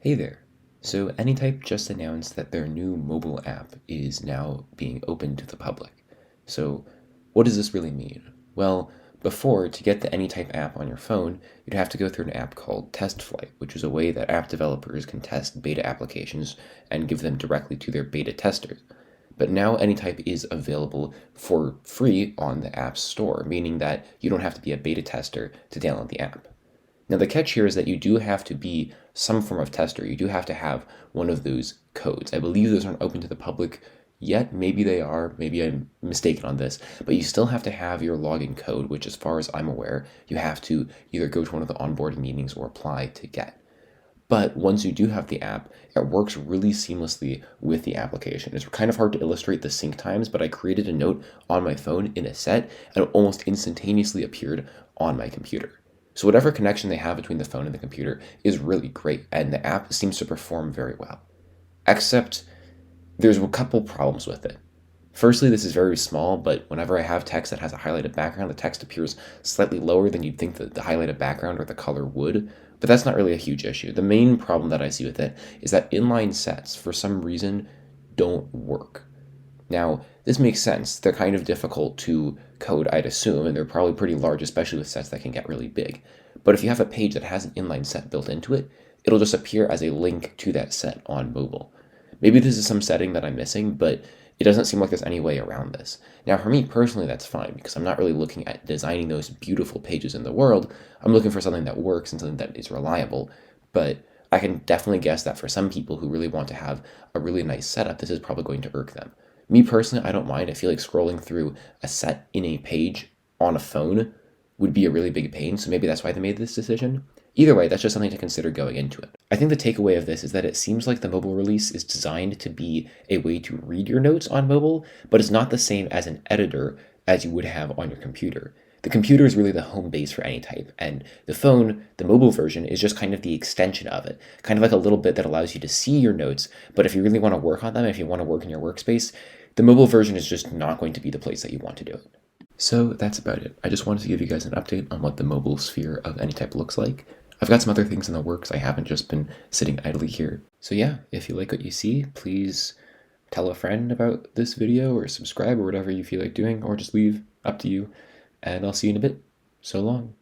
Hey there. So Anytype just announced that their new mobile app is now being open to the public. So what does this really mean? Well, before, to get the Anytype app on your phone, you'd have to go through an app called TestFlight, which is a way that app developers can test beta applications and give them directly to their beta testers. But now Anytype is available for free on the App Store, meaning that you don't have to be a beta tester to download the app. Now, the catch here is that you do have to be some form of tester. You do have to have one of those codes. I believe those aren't open to the public yet. Maybe they are. Maybe I'm mistaken on this. But you still have to have your login code, which, as far as I'm aware, you have to either go to one of the onboarding meetings or apply to get. But once you do have the app, it works really seamlessly with the application. It's kind of hard to illustrate the sync times, but I created a note on my phone in a set, and it almost instantaneously appeared on my computer. So whatever connection they have between the phone and the computer is really great, and the app seems to perform very well. Except there's a couple problems with it. Firstly, this is very small, but whenever I have text that has a highlighted background, the text appears slightly lower than you'd think that the highlighted background or the color would, but that's not really a huge issue. The main problem that I see with it is that inline sets, for some reason, don't work. Now, this makes sense. They're kind of difficult to code, I'd assume, and they're probably pretty large, especially with sets that can get really big. But if you have a page that has an inline set built into it, it'll just appear as a link to that set on mobile. Maybe this is some setting that I'm missing, but it doesn't seem like there's any way around this. Now, for me personally, that's fine, because I'm not really looking at designing those beautiful pages in the world. I'm looking for something that works and something that is reliable. But I can definitely guess that for some people who really want to have a really nice setup, this is probably going to irk them. Me personally, I don't mind. I feel like scrolling through a set in a page on a phone would be a really big pain, so maybe that's why they made this decision. Either way, that's just something to consider going into it. I think the takeaway of this is that it seems like the mobile release is designed to be a way to read your notes on mobile, but it's not the same as an editor as you would have on your computer. The computer is really the home base for Anytype, and the phone, the mobile version, is just kind of the extension of it. Kind of like a little bit that allows you to see your notes, but if you really want to work on them, if you want to work in your workspace, the mobile version is just not going to be the place that you want to do it. So that's about it. I just wanted to give you guys an update on what the mobile sphere of Anytype looks like. I've got some other things in the works. I haven't just been sitting idly here. So yeah, if you like what you see, please tell a friend about this video or subscribe or whatever you feel like doing, or just leave, up to you. And I'll see you in a bit. So long.